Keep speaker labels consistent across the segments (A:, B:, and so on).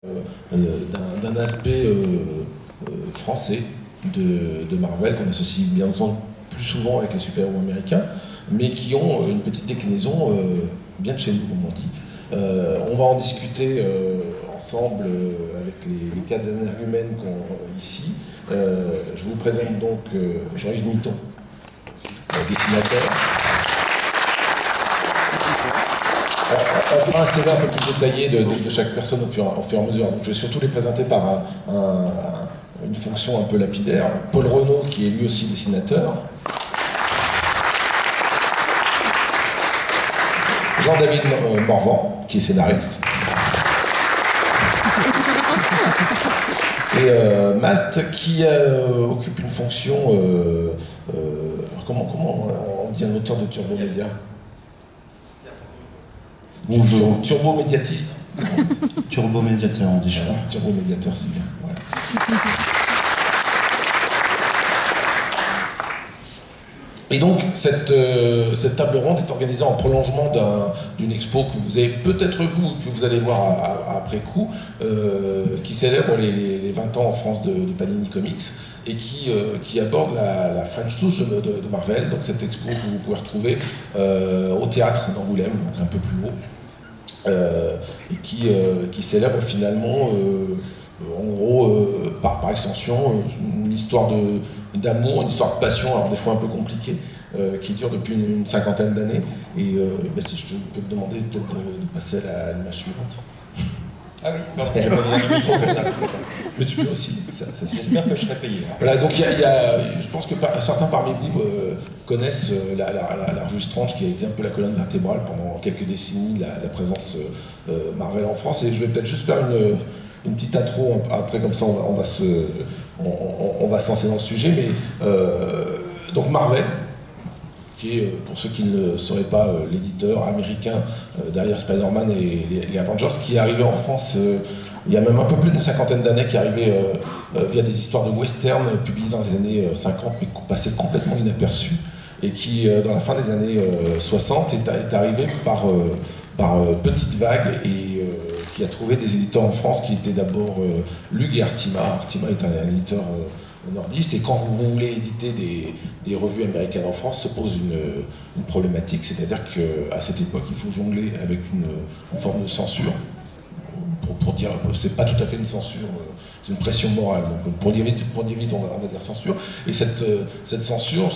A: d'un aspect français de Marvel qu'on associe bien entendu plus souvent avec les super-héros américains, mais qui ont une petite déclinaison bien de chez nous, comme on dit. On va en discuter ensemble avec les quatre énergumènes ici. Je vous présente donc Jean-Yves Mitton, dessinateur. On fera un CV un peu plus détaillé de chaque personne au fur et à mesure. Donc, je vais surtout les présenter par une fonction un peu lapidaire. Paul Renaud, qui est lui aussi dessinateur. Jean-David Morvan, qui est scénariste. Et Mast, qui occupe une fonction... comment on dit un auteur de Turbo Média? Bonjour. Turbo-médiatiste.
B: Turbo-médiateur, on dit, je crois.
A: Turbo-médiateur, c'est bien. Voilà. Et donc, cette table ronde est organisée en prolongement d'une expo que vous avez peut-être vous, que vous allez voir après coup, qui célèbre les 20 ans en France de Panini Comics, et qui aborde la French Touch de Marvel, donc cette expo que vous pouvez retrouver au théâtre d'Angoulême, donc un peu plus haut. Et qui célèbre finalement, en gros, par extension, une histoire d'amour, une histoire de passion, alors des fois un peu compliquée, qui dure depuis une cinquantaine d'années. Et si je peux te demander peut-être de passer à l'image suivante.
C: Ah oui, pardon, j'ai pas besoin de micro pour ça.
A: Mais tu peux aussi.
C: J'espère que je serai payé.
A: Voilà, donc je pense que certains parmi vous connaissent la revue Strange, qui a été un peu la colonne vertébrale pendant quelques décennies, la présence Marvel en France. Et je vais peut-être juste faire une petite intro, après comme ça on va se lancer dans le sujet. Mais donc Marvel, qui est, pour ceux qui ne le sauraient pas, l'éditeur américain derrière Spider-Man et les Avengers, qui est arrivé en France il y a même un peu plus d'une cinquantaine d'années, qui est arrivé via des histoires de western publiées dans les années 50, mais passées complètement inaperçues, et qui, dans la fin des années 60, est arrivé par petites vagues, et qui a trouvé des éditeurs en France qui étaient d'abord Lug et Artima. Artima est un éditeur nordiste, et quand vous voulez éditer des revues américaines en France, se pose une problématique, c'est-à-dire qu'à cette époque, il faut jongler avec une forme de censure, pour dire, c'est pas tout à fait une censure, c'est une pression morale, donc pour dire vite on va dire censure, et cette censure,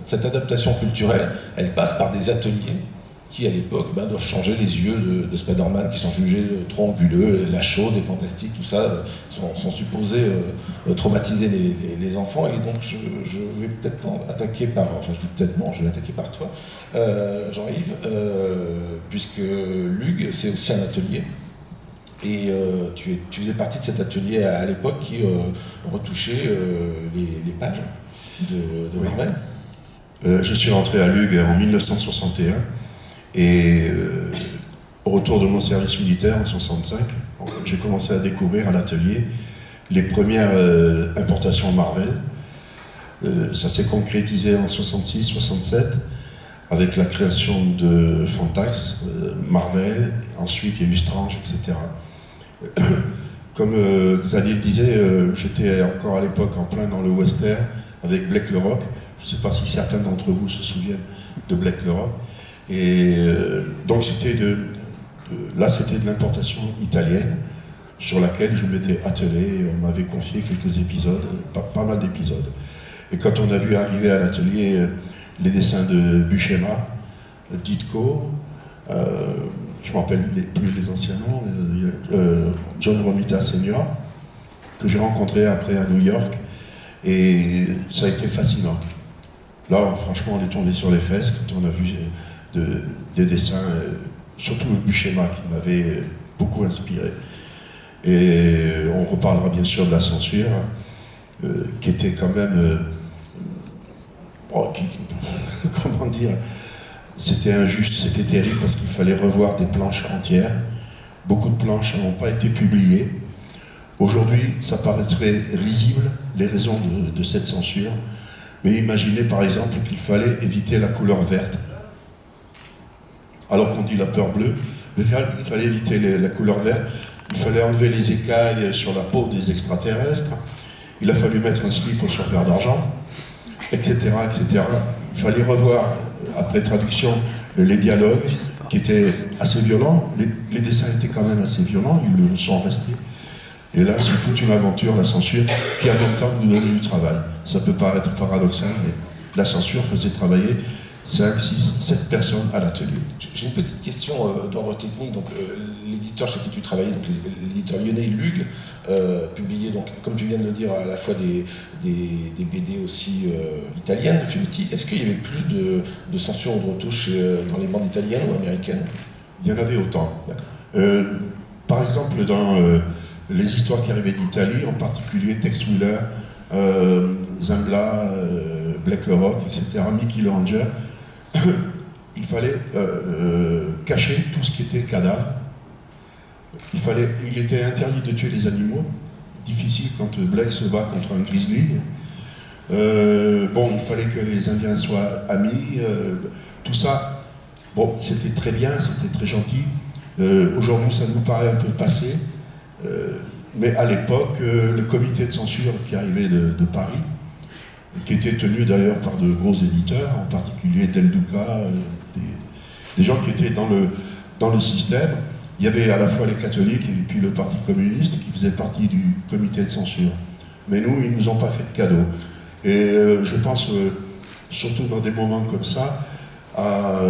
A: cette adaptation culturelle, elle passe par des ateliers qui à l'époque doivent changer les yeux de Spider-Man, qui sont jugés trop anguleux, la chose, les fantastiques, tout ça, sont supposés traumatiser les enfants. Et donc je vais peut-être attaquer par, enfin je dis peut-être non, je vais attaquer par toi, Jean-Yves, puisque Lug, c'est aussi un atelier, et tu faisais partie de cet atelier à l'époque qui retouchait les pages de Marvel.
B: Je suis rentré à Lug en 1961. Et au retour de mon service militaire en 65, j'ai commencé à découvrir à l'atelier les premières importations Marvel. Ça s'est concrétisé en 66-67 avec la création de Fantax, Marvel, ensuite il y a eu Strange, etc. Comme Xavier le disait, j'étais encore à l'époque en plein dans le western avec Blake le Rock. Je ne sais pas si certains d'entre vous se souviennent de Blake le Rock. Et donc c'était là c'était de l'importation italienne sur laquelle je m'étais attelé, on m'avait confié quelques épisodes, pas mal d'épisodes. Et quand on a vu arriver à l'atelier les dessins de Buscema, Ditko, je ne me rappelle plus les anciens noms, John Romita Senior, que j'ai rencontré après à New York, et ça a été fascinant. Là franchement on est tombé sur les fesses quand on a vu des dessins, surtout le Buscema qui m'avait beaucoup inspiré. Et on reparlera bien sûr de la censure, qui était quand même, comment dire, c'était injuste, c'était terrible parce qu'il fallait revoir des planches entières. Beaucoup de planches n'ont pas été publiées. Aujourd'hui, ça paraîtrait risible, les raisons de cette censure, mais imaginez par exemple qu'il fallait éviter la couleur verte, alors qu'on dit la peur bleue, mais il fallait éviter la couleur verte, il fallait enlever les écailles sur la peau des extraterrestres, il a fallu mettre un slip au surfeur d'argent, etc., etc. Il fallait revoir, après traduction, les dialogues, qui étaient assez violents. Les dessins étaient quand même assez violents, ils le sont restés. Et là, c'est toute une aventure, la censure, qui en même temps nous donnait du travail. Ça peut paraître paradoxal, mais la censure faisait travailler 5, 6, 7 personnes à l'atelier.
A: J'ai une petite question d'ordre technique. Donc, l'éditeur chez qui tu travaillais, donc l'éditeur lyonnais Lug, publiait, donc, comme tu viens de le dire, à la fois des BD aussi italiennes, fumetti. Est-ce qu'il y avait plus de censure ou de retouches dans les bandes italiennes ou américaines?
B: Il y en avait autant. Par exemple, dans les histoires qui arrivaient d'Italie, en particulier Tex Willer, Zambla, Black le Rock, etc., Mickey le Ranger, il fallait cacher tout ce qui était cadavre. Il était interdit de tuer les animaux. Difficile quand Black se bat contre un grizzly. Bon, il fallait que les Indiens soient amis. Tout ça, bon, c'était très bien, c'était très gentil. Aujourd'hui, ça nous paraît un peu passé. Mais à l'époque, le comité de censure qui arrivait de Paris, qui était tenu d'ailleurs par de gros éditeurs, en particulier Del Duca, des gens qui étaient dans le système. Il y avait à la fois les catholiques et puis le Parti communiste qui faisait partie du comité de censure. Mais nous, ils ne nous ont pas fait de cadeau. Et je pense, surtout dans des moments comme ça, à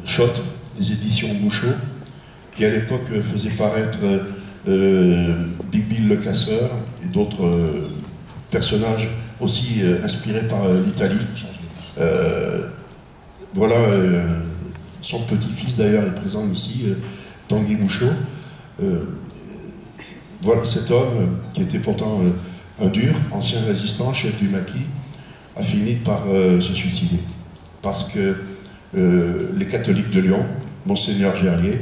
B: Schott, les éditions Mouchot, qui à l'époque faisaient paraître Big Bill le Casseur et d'autres personnages aussi inspirés par l'Italie. Voilà, son petit-fils d'ailleurs est présent ici, Tanguy Mouchot. Voilà cet homme qui était pourtant un dur, ancien résistant, chef du maquis, a fini par se suicider. Parce que les catholiques de Lyon, Monseigneur Gerlier,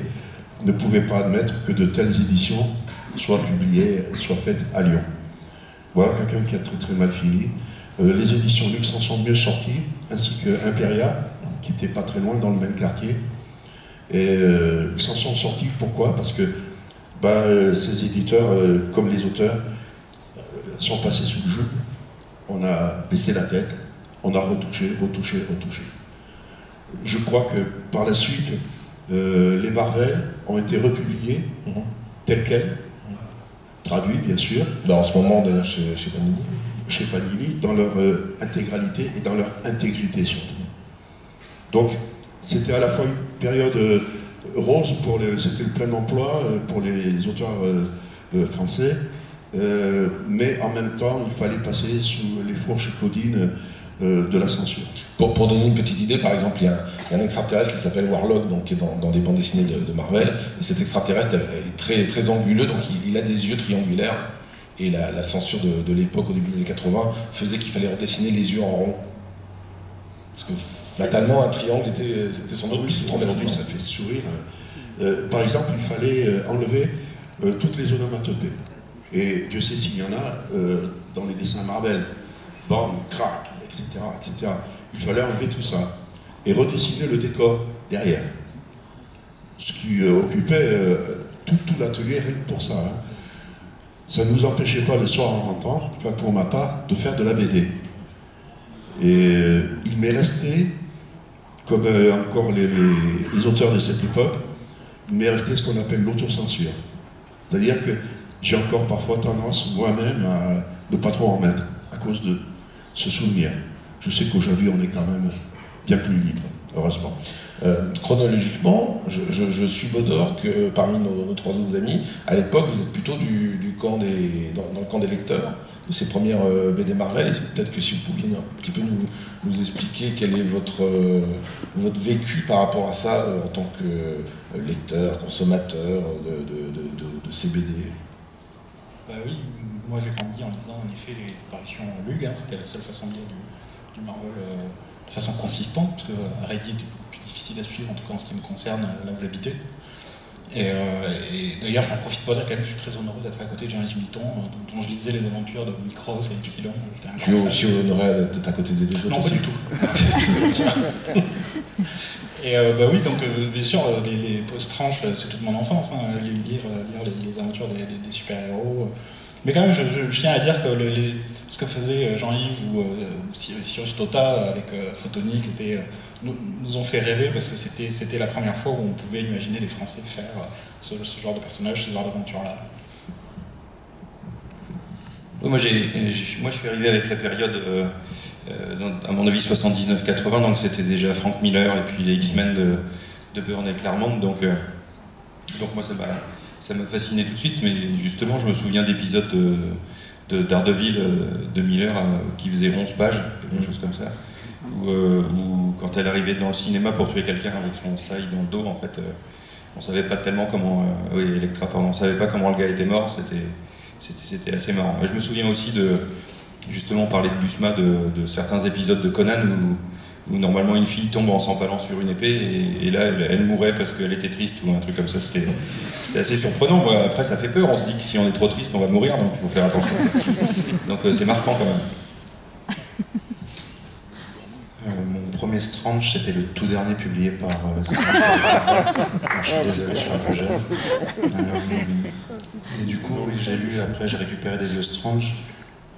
B: ne pouvaient pas admettre que de telles éditions soient publiées, soient faites à Lyon. Voilà quelqu'un qui a très très mal fini. Les éditions Lux s'en sont mieux sorties, ainsi que Imperia, qui n'était pas très loin dans le même quartier. Et ils s'en sont sortis, pourquoi? Parce que ces éditeurs, comme les auteurs, sont passés sous le joug. On a baissé la tête, on a retouché. Je crois que par la suite, les Marvel ont été republiés tels quels, traduits bien sûr.
A: En ce moment d'ailleurs chez Panini.
B: Chez Panini, dans leur intégralité et dans leur intégrité surtout. Donc c'était à la fois une période rose, c'était le plein emploi pour les auteurs français, mais en même temps il fallait passer sous les fourches claudines de la censure.
A: Pour donner une petite idée, par exemple, il y a un extraterrestre qui s'appelle Warlock, donc, qui est dans des bandes dessinées de Marvel, et cet extraterrestre est très, très anguleux, donc il a des yeux triangulaires, et la censure de l'époque, au début des années 80, faisait qu'il fallait redessiner les yeux en rond. Parce que fatalement, un triangle c'était sans doute plus
B: aujourd'hui, ça fait sourire. Par exemple, il fallait enlever toutes les onomatopées. Et Dieu sait s'il y en a dans les dessins Marvel. Bam, crac, etc., etc. Il fallait enlever tout ça et redessiner le décor derrière. Ce qui occupait tout l'atelier rien que pour ça. Hein. Ça ne nous empêchait pas le soir en rentrant, enfin pour ma part, de faire de la BD. Et il m'est resté, comme encore les auteurs de cette époque, il m'est resté ce qu'on appelle l'autocensure. C'est-à-dire que j'ai encore parfois tendance moi-même à ne pas trop en mettre, à cause de ce souvenir. Je sais qu'aujourd'hui on est quand même bien plus libre, heureusement.
A: Chronologiquement, je subodore que parmi nos trois autres amis, à l'époque vous êtes plutôt dans le camp des lecteurs de ces premières BD Marvel. Peut-être que si vous pouviez un petit peu nous expliquer quel est votre vécu par rapport à ça en tant que lecteur, consommateur de ces BD.
D: Bah oui, moi j'ai grandi en lisant en effet les parutions Lug, c'était la seule façon de lire du Marvel de façon consistante, parce que Reddy était beaucoup plus difficile à suivre, en tout cas en ce qui me concerne, là où j'habitais. Et d'ailleurs, j'en profite pour dire quand même, je suis très honoré d'être à côté de Jean-Yves Milton, dont je lisais les aventures de Micros et Epsilon.
A: Je suis aussi honoré d'être à côté des deux autres.
D: Non, pas du tout. Et bah oui, donc bien sûr, les post-tranches, c'est toute mon enfance, hein, lire les aventures des super-héros. Mais quand même, je tiens à dire que ce que faisait Jean-Yves ou Cyrus Tota avec Photonique nous ont fait rêver parce que c'était la première fois où on pouvait imaginer les Français faire ce genre de personnage, ce genre d'aventure-là.
C: Moi, je suis arrivé avec la période, à mon avis, 79-80, donc c'était déjà Frank Miller et puis les X-Men de Byrne et Claremont, donc moi ça m'a fasciné tout de suite, mais justement je me souviens d'épisodes de Daredevil de Miller qui faisait 11 pages, quelque chose comme ça, où quand elle arrivait dans le cinéma pour tuer quelqu'un avec son saï dans le dos, en fait, on savait pas tellement comment, oui, Electra, pardon, on savait pas comment le gars était mort, c'était assez marrant. Et je me souviens aussi justement parler de Busma, de certains épisodes de Conan où normalement une fille tombe en s'empalant sur une épée et là elle mourait parce qu'elle était triste ou un truc comme ça. C'était assez surprenant. Après ça fait peur, on se dit que si on est trop triste on va mourir, donc il faut faire attention. Donc c'est marquant quand même.
E: Mon premier Strange, c'était le tout dernier publié par je suis désolé, je suis un peu jeune. Et du coup, oui, j'ai lu, après j'ai récupéré des vieux Strange.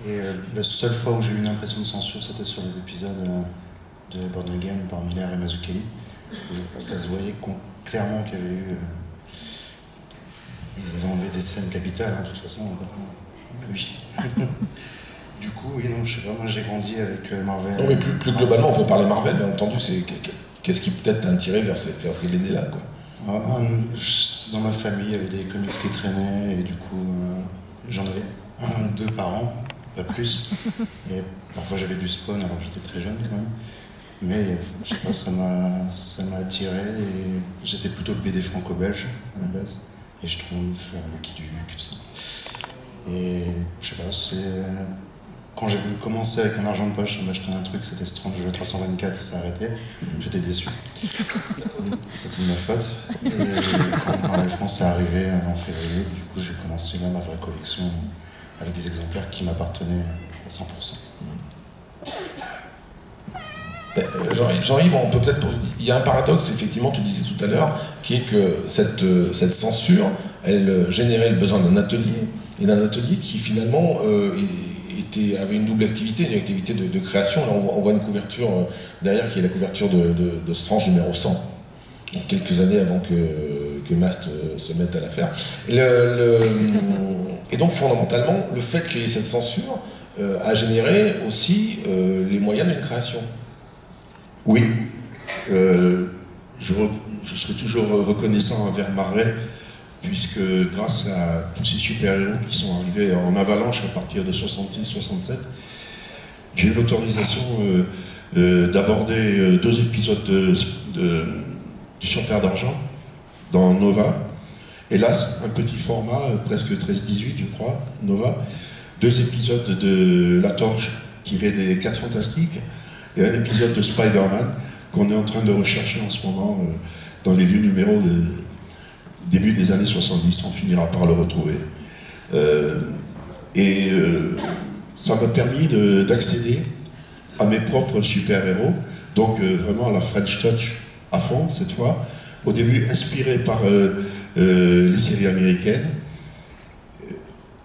E: Et la seule fois où j'ai eu une impression de censure, c'était sur les épisodes de Born Again par Miller et Mazzucchelli. Ça se voyait clairement qu'il y avait eu... ils avaient enlevé des scènes capitales, hein, de toute façon. Oui. Du coup, oui, non, je sais pas, moi j'ai grandi avec Marvel.
A: Non, mais plus globalement, on peut parler Marvel, bien entendu, qu'est-ce qui peut-être t'a attiré vers ces BD-là, quoi.
E: Dans ma famille, il y avait des comics qui traînaient, et du coup, j'en avais 1 ou 2 par an, pas plus. Et parfois j'avais du Spawn, alors j'étais très jeune quand même. Mais je sais pas, ça m'a attiré, et j'étais plutôt BD franco-belge à la base. Et je trouve Lucky Luke, tout ça. Et je sais pas, quand j'ai voulu commencer avec mon argent de poche, m'acheter un truc, c'était Strange 324, ça s'est arrêté. J'étais déçu. C'était de ma faute. Et quand Marvel France est arrivé en février, du coup j'ai commencé là ma vraie collection avec des exemplaires qui m'appartenaient à 100%.
A: Jean-Yves, on peut peut-être... Il y a un paradoxe, effectivement, tu disais tout à l'heure, qui est que cette censure, elle générait le besoin d'un atelier, et d'un atelier qui finalement avait une double activité, une activité de création. Là, on voit une couverture derrière qui est la couverture de Strange numéro 100, donc quelques années avant que Mast se mette à la faire. Et donc fondamentalement, le fait qu'il y ait cette censure a généré aussi les moyens d'une création.
B: Oui, je serai toujours reconnaissant envers Marvel, puisque grâce à tous ces super-héros qui sont arrivés en avalanche à partir de 66-67, j'ai eu l'autorisation d'aborder 2 épisodes du Surfer d'Argent dans Nova. Hélas, un petit format, presque 13-18 je crois, Nova. 2 épisodes de La Torche tirés des 4 Fantastiques et un épisode de Spider-Man qu'on est en train de rechercher en ce moment dans les vieux numéros début des années 70, on finira par le retrouver. Ça m'a permis d'accéder à mes propres super-héros, donc vraiment la French Touch à fond cette fois, au début inspiré par les séries américaines.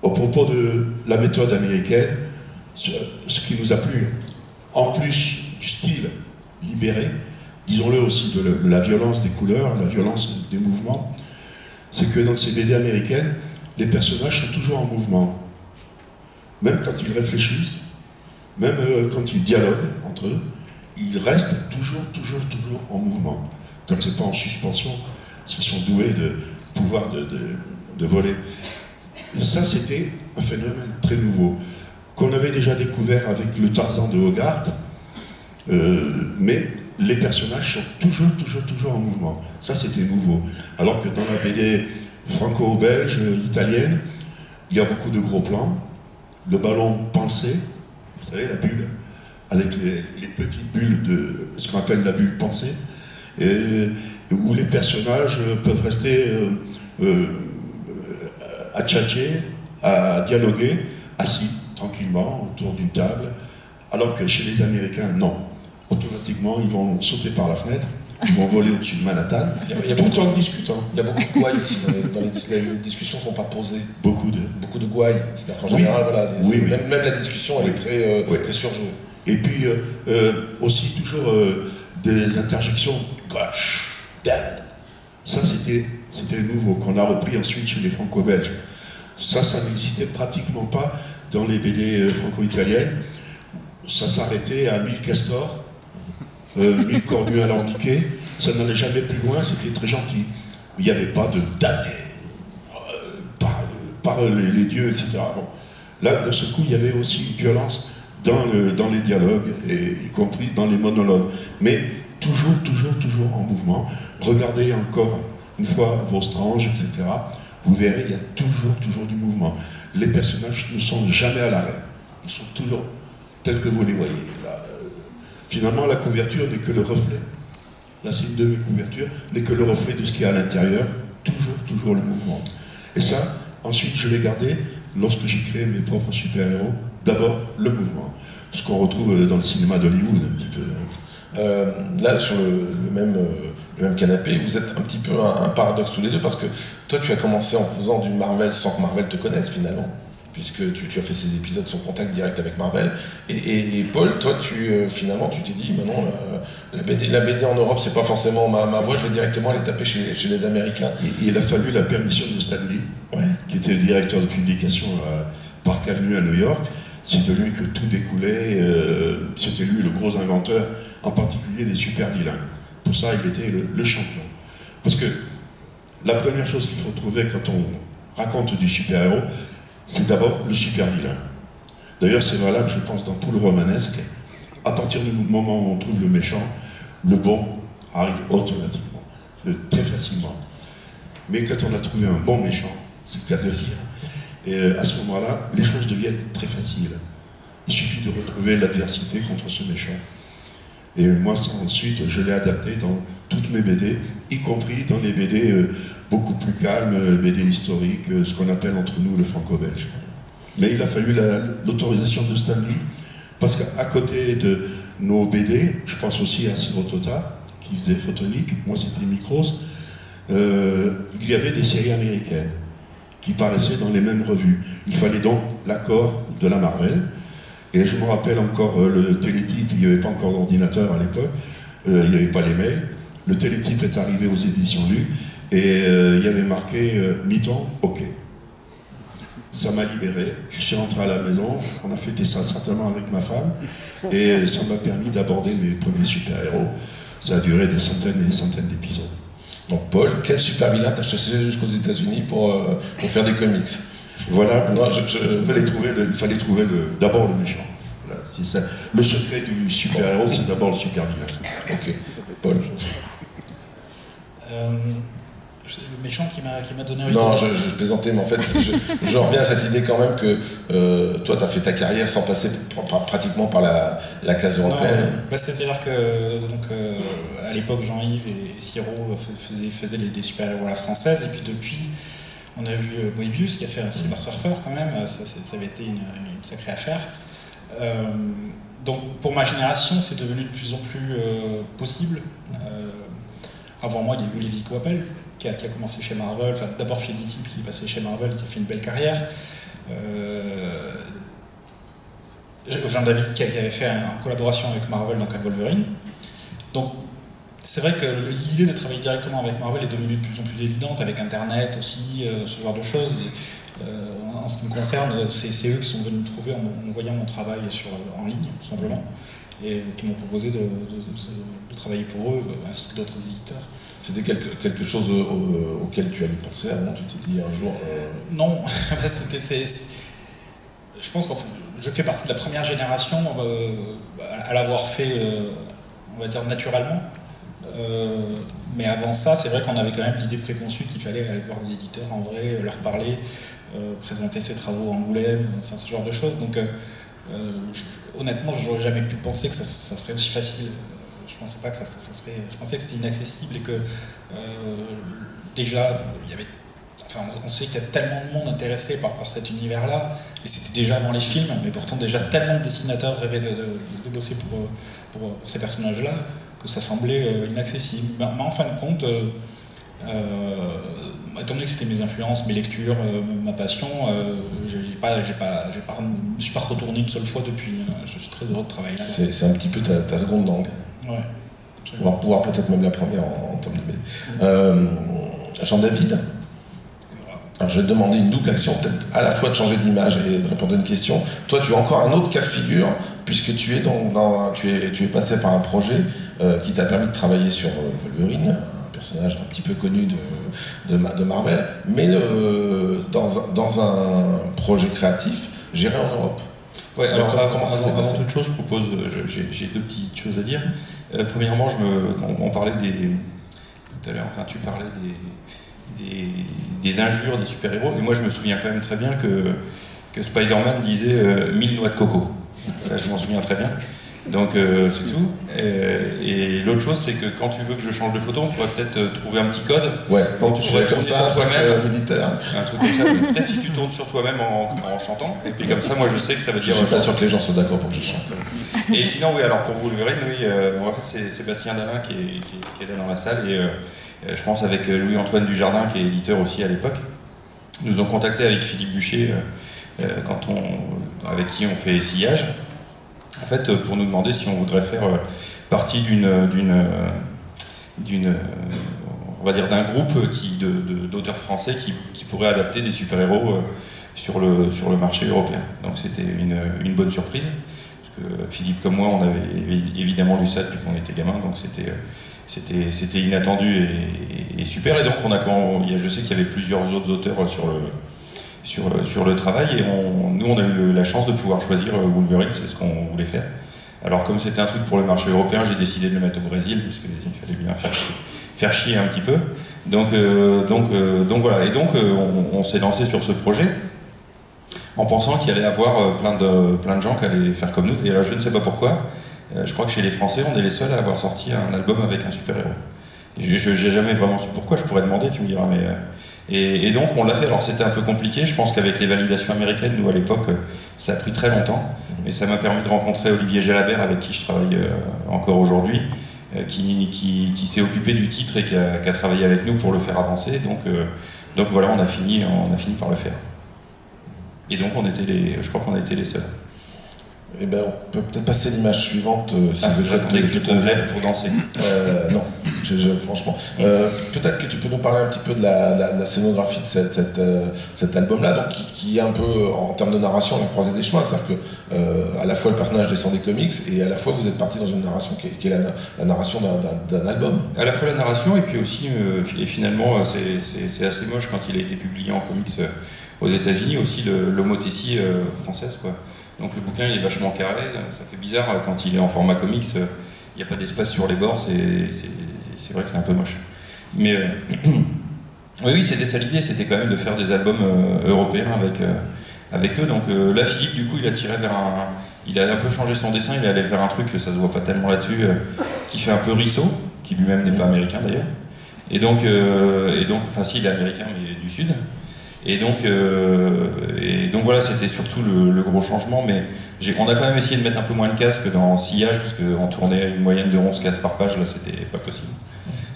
B: Au propos de la méthode américaine, ce qui nous a plu, en plus du style libéré, disons-le aussi de la violence des couleurs, la violence des mouvements, c'est que dans ces BD américaines, les personnages sont toujours en mouvement. Même quand ils réfléchissent, même quand ils dialoguent entre eux, ils restent toujours en mouvement. Quand c'est pas en suspension, ils sont doués de pouvoir de voler. Et ça, c'était un phénomène très nouveau, qu'on avait déjà découvert avec le Tarzan de Hogarth, mais les personnages sont toujours en mouvement. Ça, c'était nouveau. Alors que dans la BD franco-belge, italienne, il y a beaucoup de gros plans, le ballon pensé, vous savez, la bulle, avec les petites bulles de ce qu'on appelle la bulle pensée, où les personnages peuvent rester à tchatcher, à dialoguer, assis tranquillement autour d'une table, alors que chez les Américains, non. Automatiquement, ils vont sauter par la fenêtre, ils vont voler au-dessus de Manhattan, tout en discutant.
A: Il y a beaucoup de gouailles aussi dans les discussions ne sont pas posées.
B: Beaucoup de
A: gouailles. C'est-à-dire qu'en
B: Oui.
A: général, voilà,
B: Oui, oui.
A: Même la discussion, elle est
B: Oui.
A: très surjouée.
B: Et puis aussi toujours des interjections gauche, damn. Ça c'était nouveau, qu'on a repris ensuite chez les franco-belges. Ça n'existait pratiquement pas dans les BD franco-italiennes. Ça s'arrêtait à 1000 castors, 1000 cornues alambiquées, ça n'allait jamais plus loin, c'était très gentil. Il n'y avait pas de damné par les dieux, etc. Bon. Là, de ce coup, il y avait aussi une violence dans les dialogues, et y compris dans les monologues. Mais toujours en mouvement. Regardez encore une fois vos Strange, etc. Vous verrez, il y a toujours du mouvement. Les personnages ne sont jamais à l'arrêt. Ils sont toujours tels que vous les voyez. Là, finalement, la couverture n'est que le reflet. Là, c'est une demi-couverture, n'est que le reflet de ce qu'il y a à l'intérieur. Toujours le mouvement. Et ça, ensuite, je l'ai gardé lorsque j'ai créé mes propres super-héros. D'abord, le mouvement. Ce qu'on retrouve dans le cinéma d'Hollywood, un petit peu.
A: Là, sur le même canapé, vous êtes un petit peu un paradoxe tous les deux, parce que toi, tu as commencé en faisant du Marvel sans que Marvel te connaisse, finalement, puisque tu as fait ces épisodes sans contact direct avec Marvel. Et Paul, toi, finalement, tu t'es dit, bah non, la BD en Europe, c'est pas forcément ma voie, je vais directement aller taper chez les Américains.
B: Il a fallu la permission de Stan Lee, qui était le directeur de publication à Park Avenue à New York. C'est de lui que tout découlait, c'était lui le gros inventeur, en particulier des super vilains. Pour ça, il était le champion. Parce que la première chose qu'il faut trouver quand on raconte du super-héros, c'est d'abord le super-vilain. D'ailleurs, c'est valable, je pense, dans tout le romanesque. À partir du moment où on trouve le méchant, le bon arrive automatiquement, très facilement. Mais quand on a trouvé un bon méchant, c'est le cas de le dire, et à ce moment-là, les choses deviennent très faciles. Il suffit de retrouver l'adversité contre ce méchant. Et moi, ça, ensuite, je l'ai adapté dans toutes mes BD, y compris dans les BD beaucoup plus calmes, BD historiques, ce qu'on appelle entre nous le franco-belge. Mais il a fallu l'autorisation de Stan Lee, parce qu'à côté de nos BD, je pense aussi à Sirotota, qui faisait Photonique, moi c'était Micros, il y avait des séries américaines qui paraissaient dans les mêmes revues. Il fallait donc l'accord de la Marvel. Et je me rappelle encore le télétype, il n'y avait pas encore d'ordinateur à l'époque, il n'y avait pas les mails. Le télétype est arrivé aux éditions Lu, et il y avait marqué mi-temps, ok. Ça m'a libéré, je suis rentré à la maison, on a fêté ça certainement avec ma femme, et ça m'a permis d'aborder mes premiers super-héros. Ça a duré des centaines et des centaines d'épisodes.
A: Donc Paul, quel super-vilain t'as chassé jusqu'aux États-Unis pour faire des comics?
B: Voilà, il fallait trouver d'abord le méchant. Voilà, c'est ça. Le secret du super-héros, c'est d'abord le super-vilain.
A: Ok, Paul.
D: Le méchant qui m'a donné envie.
A: Non, je plaisantais, mais en fait, je reviens à cette idée quand même que toi, tu as fait ta carrière sans passer pratiquement par la case européenne.
D: Bah, c'est-à-dire que à l'époque, Jean-Yves et Siro faisaient des super-héros à la française, et puis depuis, on a vu Moebius qui a fait un Silver Surfer quand même, ça avait été une sacrée affaire. Donc pour ma génération, c'est devenu de plus en plus possible. Avant moi, il y a eu Olivier Coipel, qui a commencé chez Marvel, enfin d'abord chez DC, puis il est passé chez Marvel, qui a fait une belle carrière. Jean David qui avait fait en collaboration avec Marvel, donc à Wolverine. Donc c'est vrai que l'idée de travailler directement avec Marvel est devenue de plus en plus évidente, avec Internet aussi, ce genre de choses. Et, en ce qui me concerne, c'est eux qui sont venus me trouver en voyant mon travail en ligne, tout simplement, et qui m'ont proposé de travailler pour eux, ainsi que d'autres éditeurs.
A: C'était quelque chose auquel tu avais pensé avant, tu t'es dit un jour...
D: Non, je pense que je fais partie de la première génération à l'avoir fait, on va dire, naturellement. Mais avant ça, c'est vrai qu'on avait quand même l'idée préconçue qu'il fallait aller voir des éditeurs en vrai, leur parler, présenter ses travaux à Angoulême, enfin ce genre de choses. Donc honnêtement, je n'aurais jamais pu penser que ça serait aussi facile. Je pensais pas que ça serait. Je pensais que c'était inaccessible et que déjà il y avait. Enfin, on sait qu'il y a tellement de monde intéressé par cet univers-là, et c'était déjà avant les films, mais pourtant déjà tellement de dessinateurs rêvaient de bosser pour ces personnages-là, que ça semblait inaccessible. Mais en fin de compte, étant donné que c'était mes influences, mes lectures, ma passion, je me suis pas retourné une seule fois depuis. Je suis très heureux de travailler là.
A: C'est un petit peu ta seconde langue.
D: Ouais.
A: On va pouvoir peut-être même la première en termes de BD. Jean-David, alors je vais te demander une double action, peut-être à la fois de changer d'image et de répondre à une question. Toi, tu as encore un autre cas de figure, puisque tu es passé par un projet qui t'a permis de travailler sur Wolverine, un personnage un petit peu connu de Marvel, mais dans un projet créatif géré en Europe.
C: Ouais, alors
A: comment ça s'est passé ?
C: Avant toute chose, je propose, j'ai deux petites choses à dire. Premièrement, on parlait tout à l'heure, enfin tu parlais des injures des super-héros, et moi je me souviens quand même très bien que Spider-Man disait 1000 noix de coco. Ça, je m'en souviens très bien. Donc c'est tout. Et l'autre chose, c'est que quand tu veux que je change de photo, on pourrait peut-être trouver un petit code.
A: Ouais,
C: quand tu pourrais tourner sur toi-même.
A: Militaire.
C: Un truc comme ça. Peut-être si tu tournes sur toi-même en chantant, et puis comme ça, moi je sais que ça veut dire.
A: Je suis pas sûr que les gens soient d'accord pour que je chante.
C: Et sinon, oui, alors pour Wolverine, oui, en fait c'est Sébastien Dalin qui est là dans la salle, et je pense avec Louis-Antoine Dujardin, qui est éditeur aussi à l'époque, nous ont contacté avec Philippe Bûcher, avec qui on fait Sillage, en fait, pour nous demander si on voudrait faire partie on va dire d'un groupe d'auteurs français qui pourrait adapter des super-héros sur le marché européen. Donc c'était une bonne surprise, parce que Philippe comme moi, on avait évidemment lu ça depuis qu'on était gamin, donc c'était inattendu et super. Et donc je sais qu'il y avait plusieurs autres auteurs sur le travail, et nous on a eu la chance de pouvoir choisir Wolverine, c'est ce qu'on voulait faire. Alors comme c'était un truc pour le marché européen, j'ai décidé de le mettre au Brésil, parce qu'il fallait bien faire chier un petit peu. Donc voilà, et donc on s'est lancé sur ce projet en pensant qu'il allait y avoir plein de gens qui allaient faire comme nous. Et là je ne sais pas pourquoi, je crois que chez les Français on est les seuls à avoir sorti un album avec un super-héros. Je n'ai jamais vraiment su pourquoi, je pourrais demander, tu me diras, mais... Et donc on l'a fait. Alors c'était un peu compliqué, je pense qu'avec les validations américaines, nous à l'époque, ça a pris très longtemps, mais ça m'a permis de rencontrer Olivier Jalabert, avec qui je travaille encore aujourd'hui, qui s'est occupé du titre et qui a travaillé avec nous pour le faire avancer. Donc voilà, on a fini par le faire. Et donc je crois qu'on a été les seuls.
A: Eh ben, on peut peut-être passer à l'image suivante, si vous
C: voulez que tu te lèves pour danser.
A: Non, franchement. Peut-être que tu peux nous parler un petit peu de la scénographie de cet album-là, donc qui est un peu, en termes de narration, la croisée des chemins. C'est-à-dire que à la fois le personnage descend des comics, et à la fois vous êtes parti dans une narration qui est la narration d'un album. À la fois la narration, et puis aussi, et finalement, c'est assez moche quand il a été publié en comics aux États-Unis, aussi l'homothétie française, quoi. Donc le bouquin il est vachement carré, ça fait bizarre quand il est en format comics, il n'y a pas d'espace sur les bords, c'est vrai que c'est un peu moche. Mais oui, c'était ça l'idée, c'était quand même de faire des albums européens avec eux. Donc là Philippe du coup il a tiré vers il a un peu changé son dessin, il est allé vers un truc, ça se voit pas tellement là-dessus, qui fait un peu Risso, qui lui-même n'est pas américain d'ailleurs. Et donc enfin si il est américain mais du sud. Et donc voilà, c'était surtout le gros changement, mais on a quand même essayé de mettre un peu moins de casques dans Sillage, parce qu'on tournait une moyenne de 11 casques par page, là c'était pas possible.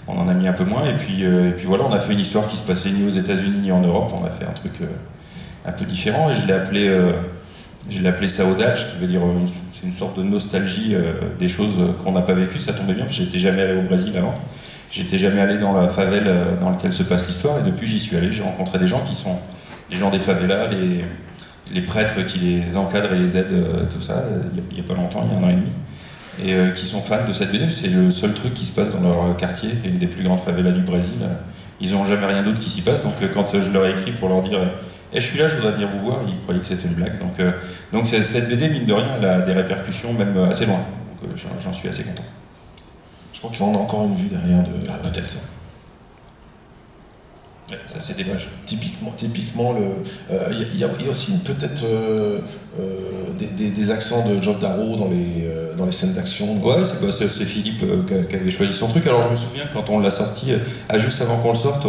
A: On en a mis un peu moins, et puis voilà, on a fait une histoire qui se passait ni aux États-Unis ni en Europe, on a fait un truc un peu différent, et je l'ai appelé Saudade, qui veut dire c'est une sorte de nostalgie des choses qu'on n'a pas vécues. Ça tombait bien, parce que j'étais jamais allé au Brésil avant. J'étais jamais allé dans la favelle dans laquelle se passe l'histoire, et depuis j'y suis allé, j'ai rencontré des gens qui sont les gens des favelas, les prêtres qui les encadrent et les aident, tout ça, il y a pas longtemps, il y a 1 an et demi, et qui sont fans de cette BD. C'est le seul truc qui se passe dans leur quartier, qui est une des plus grandes favelas du Brésil. Ils n'ont jamais rien d'autre qui s'y passe, donc quand je leur ai écrit pour leur dire je suis là, je voudrais venir vous voir, ils croyaient que c'était une blague. Donc cette BD, mine de rien, elle a des répercussions même assez loin, donc j'en suis assez content. Je crois qu'on a encore une vue derrière de...
C: Ah, peut-être ça. Ouais, ça c'est des pages.
A: Typiquement, il y a aussi peut-être des accents de Geoff Darrow dans les scènes d'action.
C: Ouais, c'est Philippe qui avait choisi son truc. Alors je me souviens quand on l'a sorti, juste avant qu'on le sorte,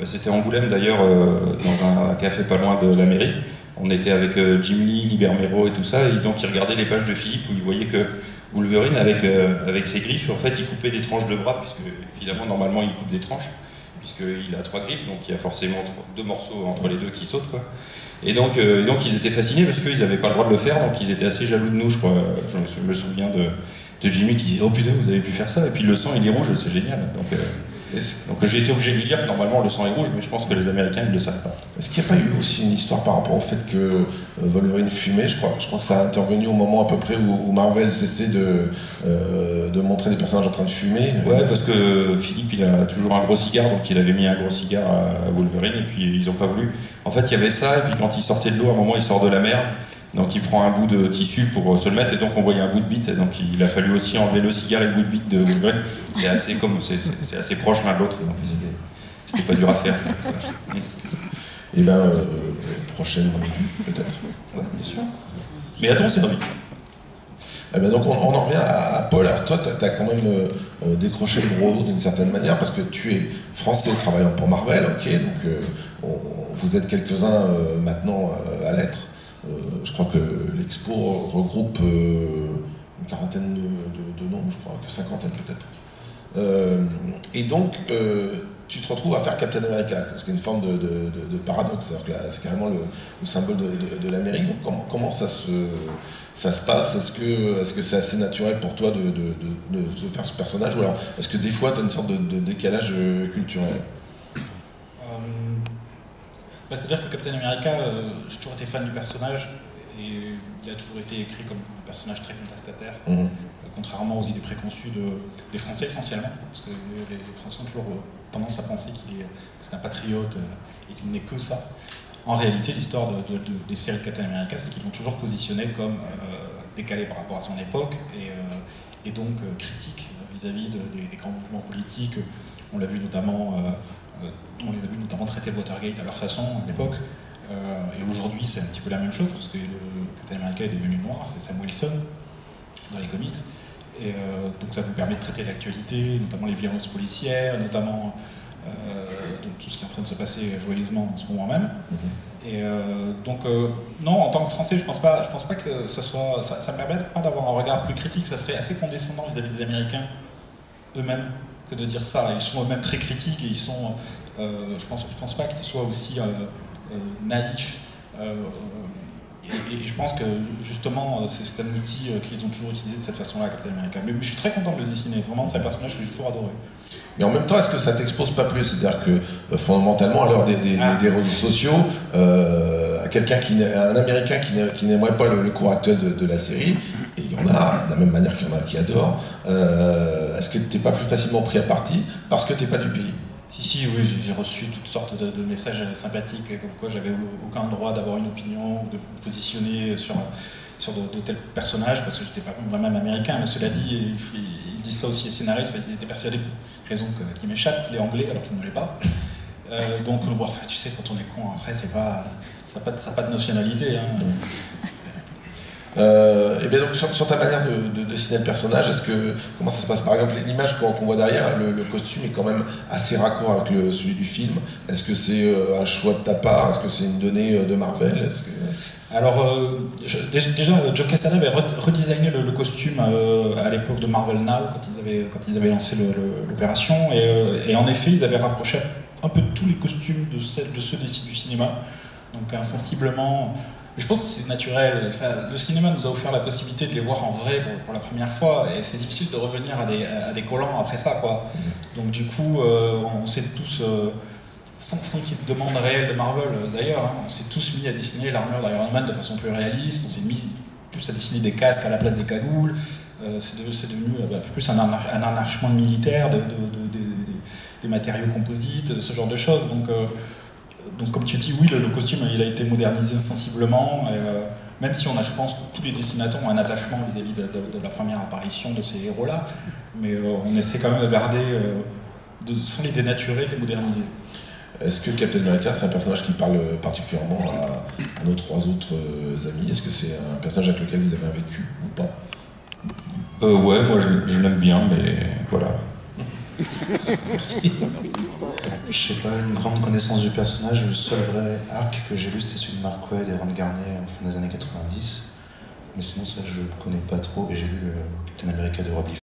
C: c'était Angoulême d'ailleurs, dans un café pas loin de la mairie. On était avec Jim Lee, Liber Mero et tout ça, et donc il regardait les pages de Philippe où il voyait que Wolverine avec ses griffes. En fait, il coupait des tranches de bras, puisque évidemment, normalement, il coupe des tranches, puisqu'il a 3 griffes, donc il y a forcément 2 morceaux entre les 2 qui sautent, quoi. Et donc ils étaient fascinés parce qu'ils n'avaient pas le droit de le faire, donc ils étaient assez jaloux de nous, je crois. Je me souviens de Jimmy qui disait « Oh putain, vous avez pu faire ça !» Et puis le sang, il est rouge, c'est génial. Donc j'ai été obligé de lui dire que normalement le sang est rouge, mais je pense que les Américains ne le savent pas.
A: Est-ce qu'il n'y a pas eu aussi une histoire par rapport au fait que Wolverine fumait? Je crois que ça a intervenu au moment à peu près où Marvel cessait de montrer des personnages en train de fumer.
C: Ouais, parce que Philippe, il a toujours un gros cigare, donc il avait mis un gros cigare à Wolverine, et puis ils n'ont pas voulu. En fait, il y avait ça, et puis quand il sortait de l'eau, à un moment, il sort de la mer, donc il prend un bout de tissu pour se le mettre, et donc on voyait un bout de bite, et donc il a fallu aussi enlever le cigare et le bout de bite de Wolverine. C'est assez proche l'un de l'autre, donc c'était pas dur à faire.
A: Et ben, prochaine peut-être.
C: Ouais, bien sûr. Mais attends, c'est envie.
A: Eh ben donc on en revient à Paul. Alors toi, tu as quand même décroché le gros lot d'une certaine manière, parce que tu es français travaillant pour Marvel, ok, donc vous êtes quelques-uns maintenant à l'être. Je crois que l'expo regroupe une quarantaine de noms, je crois que 50 peut-être. Et donc, tu te retrouves à faire Captain America, ce qui est une forme de paradoxe, c'est-à-dire que c'est carrément le symbole de l'Amérique. Donc comment ça se passe? Est-ce que c'est assez naturel pour toi de faire ce personnage, ou alors est-ce que des fois tu as une sorte de décalage culturel?
D: C'est-à-dire que Captain America, j'ai toujours été fan du personnage, et il a toujours été écrit comme un personnage très contestataire, contrairement aux idées préconçues des Français essentiellement, parce que les Français ont toujours tendance à penser que c'est un patriote et qu'il n'est que ça. En réalité, l'histoire des séries de Captain America, c'est qu'ils l'ont toujours positionné comme décalé par rapport à son époque, et donc critique vis-à-vis des grands mouvements politiques. On l'a vu notamment... on les a vus notamment traiter Watergate à leur façon à l'époque, et aujourd'hui c'est un petit peu la même chose, parce que Captain America est devenu noir, c'est Sam Wilson dans les comics, et donc ça vous permet de traiter l'actualité, notamment les violences policières, notamment donc tout ce qui est en train de se passer joyeusement en ce moment même. Et donc non, en tant que Français, je pense pas que ça me permet pas d'avoir un regard plus critique, ça serait assez condescendant vis-à-vis des Américains eux-mêmes que de dire ça. Ils sont eux-mêmes très critiques, et ils sont, je pense pas qu'ils soient aussi naïfs. Et je pense que justement c'est un outil qu'ils ont toujours utilisé de cette façon-là, Captain America. Mais je suis très content de le dessiner, vraiment c'est un personnage que j'ai toujours adoré.
A: Mais en même temps, est-ce que ça t'expose pas plus? C'est-à-dire que fondamentalement, à l'heure des réseaux sociaux, un Américain qui n'aimerait pas le cours actuel de la série, et il y en a, de la même manière qu'il y en a qui adorent, est-ce que tu n'es pas plus facilement pris à partie parce que tu n'es pas du pays?
D: Si, oui, j'ai reçu toutes sortes de messages sympathiques, comme quoi j'avais aucun droit d'avoir une opinion, de me positionner sur de tels personnages, parce que j'étais pas vraiment américain. Mais cela dit, ils disent ça aussi les scénaristes, ils étaient persuadés, raison qui m'échappe, qu'il est anglais alors qu'il ne l'est pas. Donc, bon, enfin, tu sais, quand on est con, après, ça n'a pas de nationalité. Hein.
A: Et bien donc sur ta manière de dessiner le personnage, comment ça se passe? Par exemple, l'image qu'on voit derrière, le costume est quand même assez raccord avec celui du film. Est-ce que c'est un choix de ta part? Est-ce que c'est une donnée de Marvel?
D: Alors, déjà, Joe Quesada avait redesigné le costume à l'époque de Marvel Now, quand ils avaient lancé l'opération, et en effet, ils avaient rapproché un peu tous les costumes de ceux du cinéma, donc insensiblement. Je pense que c'est naturel. Enfin, le cinéma nous a offert la possibilité de les voir en vrai pour la première fois, et c'est difficile de revenir à des collants après ça, quoi. Donc du coup, on s'est tous, sans qu'il y ait de demande réelle de Marvel d'ailleurs, hein, on s'est tous mis à dessiner l'armure d'Iron Man de façon plus réaliste, on s'est mis plus à dessiner des casques à la place des cagoules, c'est devenu plus un arrachement militaire, des matériaux composites, ce genre de choses. Donc comme tu dis, oui, le costume il a été modernisé sensiblement, même si on a, je pense, tous les dessinateurs ont un attachement vis-à-vis de la première apparition de ces héros-là, mais on essaie quand même de garder, sans les dénaturer, de les moderniser.
A: Est-ce que Captain America, c'est un personnage qui parle particulièrement à nos 3 autres amis? Est-ce que c'est un personnage avec lequel vous avez un vécu ou pas?
C: Ouais, moi je l'aime bien, mais voilà.
E: Merci. Je sais pas, une grande connaissance du personnage. Le seul vrai arc que j'ai lu, c'était celui de Mark Waid et Ron Garnier en fin des années 90. Mais sinon, ça, je connais pas trop et j'ai lu le Captain America de Rob Liefeld.